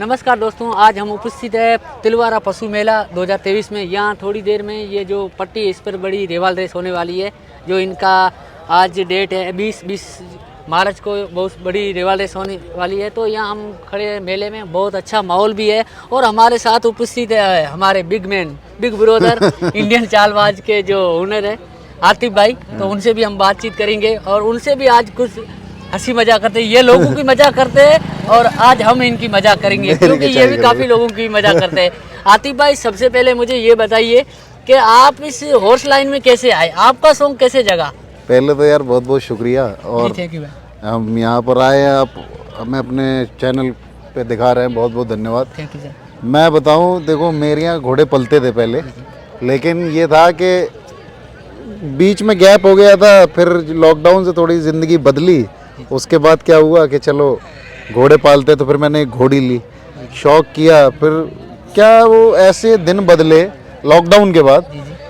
नमस्कार दोस्तों, आज हम उपस्थित है तिलवारा पशु मेला 2023 में। यहाँ थोड़ी देर में ये जो पट्टी इस पर बड़ी रेवाल रेस होने वाली है। जो इनका आज डेट है 20 मार्च को बहुत बड़ी रेवाल रेस होने वाली है। तो यहाँ हम खड़े हैं मेले में, बहुत अच्छा माहौल भी है। और हमारे साथ उपस्थित है हमारे big man, big brother Indian चालबाज के जो ओनर है आतिफ भाई। तो उनसे भी हम बातचीत करेंगे और उनसे भी आज कुछ हंसी मजाक करते हैं। ये लोगों की मजाक करते हैं और आज हम इनकी मजाक करेंगे, क्योंकि ये भी काफ़ी लोगों की मजाक करते हैं। आतिफ भाई, सबसे पहले मुझे ये बताइए कि आप इस हॉर्स लाइन में कैसे आए, आपका शौक कैसे जगा? पहले तो यार बहुत बहुत शुक्रिया। और थैंक यू भाई, हम यहाँ पर आए हैं, आप हमें अपने चैनल पे दिखा रहे हैं, बहुत बहुत धन्यवाद। Thank you sir. मैं बताऊँ, देखो मेरे यहाँ घोड़े पलते थे पहले, लेकिन ये था कि बीच में गैप हो गया था, फिर लॉकडाउन से थोड़ी ज़िंदगी बदली। उसके बाद क्या हुआ कि चलो घोड़े पालते, तो फिर मैंने एक घोड़ी ली, शौक किया। फिर क्या वो ऐसे दिन बदले लॉकडाउन के बाद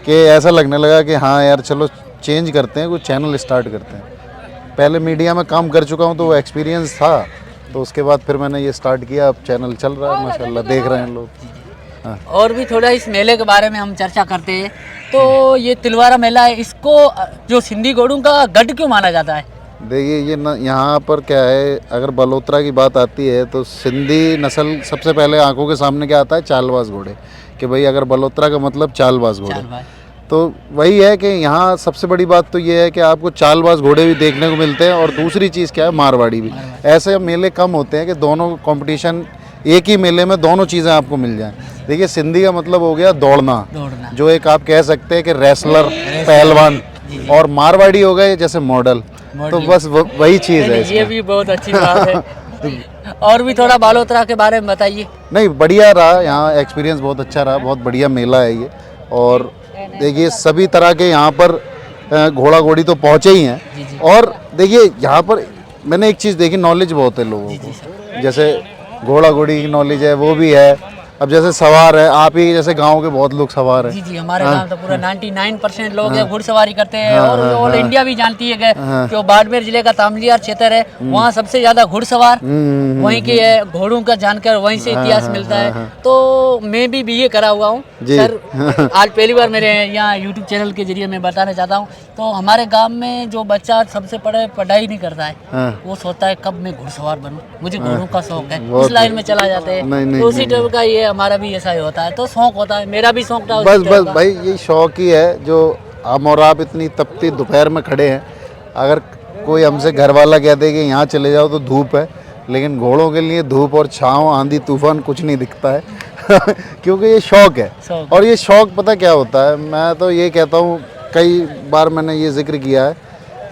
कि ऐसा लगने लगा कि हाँ यार चलो चेंज करते हैं, कुछ चैनल स्टार्ट करते हैं। पहले मीडिया में काम कर चुका हूँ तो वो एक्सपीरियंस था, तो उसके बाद फिर मैंने ये स्टार्ट किया। अब चैनल चल रहा है माशाल्लाह, देख रहे हैं लोग। हाँ। और भी थोड़ा इस मेले के बारे में हम चर्चा करते हैं। तो ये तिलवारा मेला है, इसको जो सिंधी घोड़ों का गढ़ क्यों माना जाता है? देखिए ये न यहाँ पर क्या है, अगर बलोत्रा की बात आती है तो सिंधी नस्ल सबसे पहले आंखों के सामने क्या आता है, चालबाज घोड़े। कि भाई अगर बलोत्रा का मतलब चालबाज घोड़े, तो वही है कि यहाँ सबसे बड़ी बात तो ये है कि आपको चालबाज घोड़े भी देखने को मिलते हैं। और दूसरी चीज़ क्या है, मारवाड़ी भी। ऐसे मेले कम होते हैं कि दोनों कंपटीशन एक ही मेले में दोनों चीज़ें आपको मिल जाएं। देखिए सिंधी का मतलब हो गया दौड़ना, जो एक आप कह सकते हैं कि रेसलर, पहलवान। और मारवाड़ी हो गए जैसे मॉडल। तो बस वही चीज़ है। ये भी बहुत अच्छी बात है। और भी थोड़ा बालोतरा के बारे में बताइए। नहीं, बढ़िया रहा, यहाँ एक्सपीरियंस बहुत अच्छा रहा, बहुत बढ़िया मेला है ये। और देखिए सभी तरह के यहाँ पर घोड़ा घोड़ी तो पहुँचे ही हैं। और देखिए यहाँ पर मैंने एक चीज़ देखी, नॉलेज बहुत है लोगों को। जैसे घोड़ा घोड़ी की नॉलेज है, वो भी है। अब जैसे सवार है, आप ही जैसे गांव के बहुत लोग सवार हैं। जी, हमारे गांव तो पूरा 99% लोग घुड़सवारी करते हैं। और ऑल इंडिया भी जानती है कि जो बाड़मेर जिले का तामलियार क्षेत्र है, वहाँ सबसे ज्यादा घुड़सवार वहीं के घोड़ों का जानकर वहीं से इतिहास मिलता है। तो मैं भी बीए करा हुआ हूँ सर। आज पहली बार मेरे यहाँ यूट्यूब चैनल के जरिए मैं बताना चाहता हूँ। तो हमारे गाँव में जो बच्चा सबसे पढ़ाई नहीं करता है, वो सोचता है कब मैं घुड़सवार बनूं, मुझे घोड़ों का शौक है, उस लाइन में चला जाता है। तो उसी टाइप का ये हमारा भी ऐसा ही होता है। तो शौक होता है, मेरा भी शौक था। बस भाई ये शौक ही है। जो हम और आप इतनी तपती दोपहर में खड़े हैं, अगर कोई हमसे घर वाला कह दे कि यहाँ चले जाओ तो धूप है, लेकिन घोड़ों के लिए धूप और छाँव, आंधी तूफान कुछ नहीं दिखता है। क्योंकि ये शौक है। और ये शौक पता क्या होता है, मैं तो ये कहता हूँ, कई बार मैंने ये जिक्र किया है,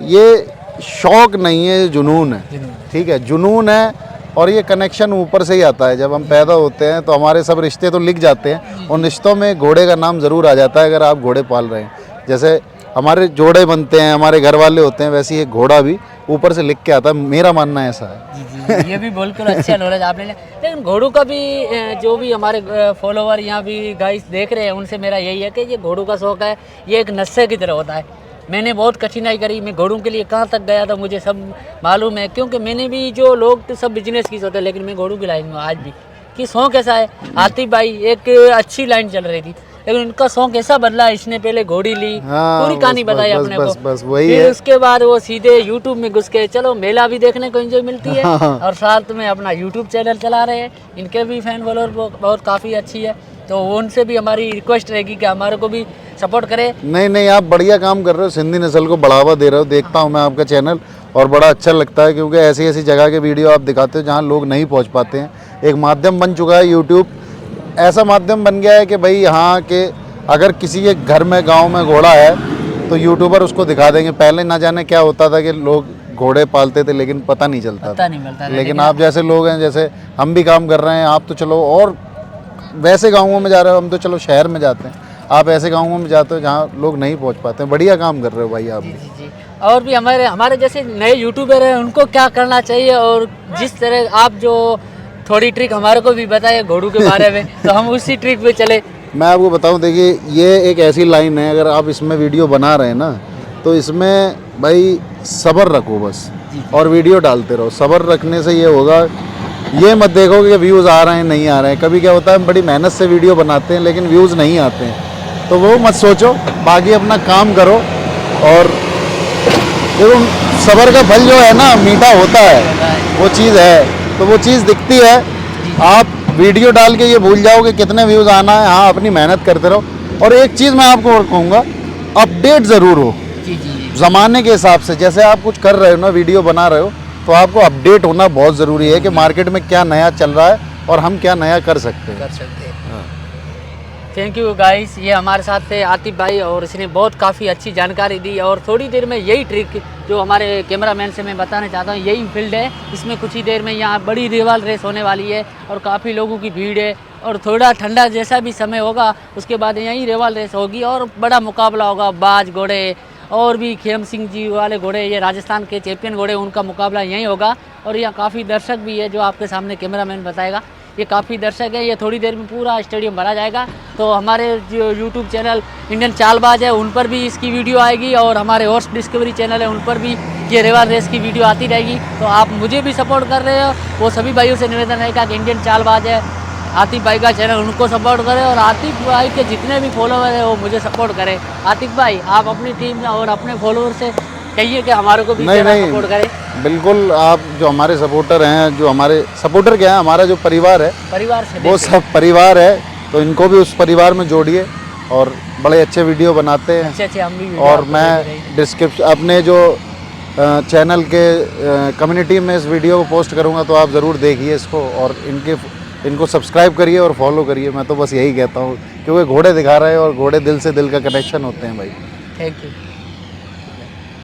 ये शौक नहीं है, ये जुनून है। ठीक है, जुनून है। और ये कनेक्शन ऊपर से ही आता है। जब हम पैदा होते हैं तो हमारे सब रिश्ते तो लिख जाते हैं, उन रिश्तों में घोड़े का नाम ज़रूर आ जाता है अगर आप घोड़े पाल रहे हैं। जैसे हमारे जोड़े बनते हैं, हमारे घर वाले होते हैं, वैसे ही एक घोड़ा भी ऊपर से लिख के आता है। मेरा मानना ऐसा है। ये भी बिल्कुल अच्छा नॉलेज आपने लिया। लेकिन घोड़ों का भी जो भी हमारे फॉलोवर यहाँ भी गाइस देख रहे हैं, उनसे मेरा यही है कि ये घोड़ों का शौक है, ये एक नशे की तरह होता है। मैंने बहुत कठिनाई करी, मैं घोड़ों के लिए कहाँ तक गया था मुझे सब मालूम है। क्योंकि मैंने भी, जो लोग तो सब बिजनेस की सोचते हैं, लेकिन मैं घोड़ों की लाइन में आज भी। कि शौक ऐसा है। आतिफ भाई एक अच्छी लाइन चल रही थी, लेकिन उनका शौक ऐसा बदला, इसने पहले घोड़ी ली, पूरी कहानी बताई अपने को। बस वही फिर है। उसके बाद वो सीधे यूट्यूब में घुस के, चलो मेला भी देखने को एंजॉय मिलती है और साथ में अपना यूट्यूब चैनल चला रहे हैं। इनके भी फैन फॉलोअर बहुत काफ़ी अच्छी है। तो उनसे भी हमारी रिक्वेस्ट रहेगी कि हमारे को भी सपोर्ट करें। नहीं, आप बढ़िया काम कर रहे हो, सिंधी नस्ल को बढ़ावा दे रहे हो। देखता हूँ मैं आपका चैनल और बड़ा अच्छा लगता है, क्योंकि ऐसी ऐसी जगह के वीडियो आप दिखाते हो जहाँ लोग नहीं पहुँच पाते हैं। एक माध्यम बन चुका है यूट्यूब, ऐसा माध्यम बन गया है कि भाई यहाँ के अगर किसी के घर में, गाँव में घोड़ा है तो यूट्यूबर उसको दिखा देंगे। पहले ना जाने क्या होता था कि लोग घोड़े पालते थे लेकिन पता नहीं चलता था। लेकिन आप जैसे लोग हैं, जैसे हम भी काम कर रहे हैं, आप तो चलो और वैसे गाँवों में जा रहे हो, हम तो चलो शहर में जाते हैं, आप ऐसे गाँवों में जाते हो जहाँ लोग नहीं पहुँच पाते हैं। बढ़िया काम कर रहे हो भाई आप भी। जी। और भी हमारे जैसे नए यूट्यूबर हैं, उनको क्या करना चाहिए? और जिस तरह आप जो थोड़ी ट्रिक हमारे को भी बताए घोड़ों के बारे में, तो हम उसी ट्रिक पे चले। मैं आपको बताऊं, देखिए ये एक ऐसी लाइन है, अगर आप इसमें वीडियो बना रहे हैं ना, तो इसमें भाई सब्र रखो बस, और वीडियो डालते रहो। सब्र रखने से ये होगा ये मत देखो कि व्यूज़ आ रहे हैं नहीं आ रहे हैं। कभी क्या होता है हम बड़ी मेहनत से वीडियो बनाते हैं लेकिन व्यूज़ नहीं आते हैं, तो वो मत सोचो, बाकी अपना काम करो। और देखो सब्र का फल जो है ना मीठा होता है, वो चीज़ है, तो वो चीज़ दिखती है। आप वीडियो डाल के ये भूल जाओ कि कितने व्यूज़ आना है, हाँ अपनी मेहनत करते रहो। और एक चीज़ मैं आपको और कहूँगा, अपडेट ज़रूर हो जी जी ज़माने के हिसाब से। जैसे आप कुछ कर रहे हो ना, वीडियो बना रहे हो, तो आपको अपडेट होना बहुत ज़रूरी है कि मार्केट में क्या नया चल रहा है और हम क्या नया कर सकते हैं। कर सकते हैं। थैंक यू गाइस, ये हमारे साथ थे आतिफ भाई और इसने बहुत काफ़ी अच्छी जानकारी दी। और थोड़ी देर में यही ट्रिक जो हमारे कैमरामैन से मैं बताना चाहता हूँ, यही फील्ड है, इसमें कुछ ही देर में यहाँ बड़ी रिवाल रेस होने वाली है और काफ़ी लोगों की भीड़ है। और थोड़ा ठंडा जैसा भी समय होगा उसके बाद यहीं रिवाल रेस होगी और बड़ा मुकाबला होगा। बाज घोड़े और भी खेम सिंह जी वाले घोड़े, ये राजस्थान के चैंपियन घोड़े, उनका मुकाबला यहीं होगा। और यहाँ काफ़ी दर्शक भी है जो आपके सामने कैमरामैन बताएगा। ये काफ़ी दर्शक है, ये थोड़ी देर में पूरा स्टेडियम भरा जाएगा। तो हमारे जो यूट्यूब चैनल इंडियन चालबाज है उन पर भी इसकी वीडियो आएगी और हमारे हॉर्स डिस्कवरी चैनल है उन पर भी ये रिवाल रेस की वीडियो आती रहेगी। तो आप मुझे भी सपोर्ट कर रहे हो, वो सभी भाइयों से निवेदन रहेगा कि इंडियन चालबाज है आतिफ भाई का चैनल, उनको सपोर्ट करें और आतिफ भाई के जितने भी फॉलोवर हैं वो मुझे सपोर्ट करें। आतिफ भाई आप अपनी टीम और अपने फॉलोअर से कहिए कि हमारे को भी सपोर्ट करें। बिल्कुल, आप जो हमारे सपोर्टर हैं, जो हमारे सपोर्टर क्या है, हमारा जो परिवार है, परिवार से वो सब परिवार है, तो इनको भी उस परिवार में जोड़िए। और बड़े अच्छे वीडियो बनाते हैं। अच्छे हम भी और मैं डिस्क्रिप्शन अपने जो चैनल के कम्युनिटी में इस वीडियो को पोस्ट करूँगा, तो आप ज़रूर देखिए इसको और इनको सब्सक्राइब करिए और फॉलो करिए। मैं तो बस यही कहता हूँ, क्योंकि घोड़े दिखा रहे हैं और घोड़े दिल से दिल का कनेक्शन होते हैं भाई। Thank you.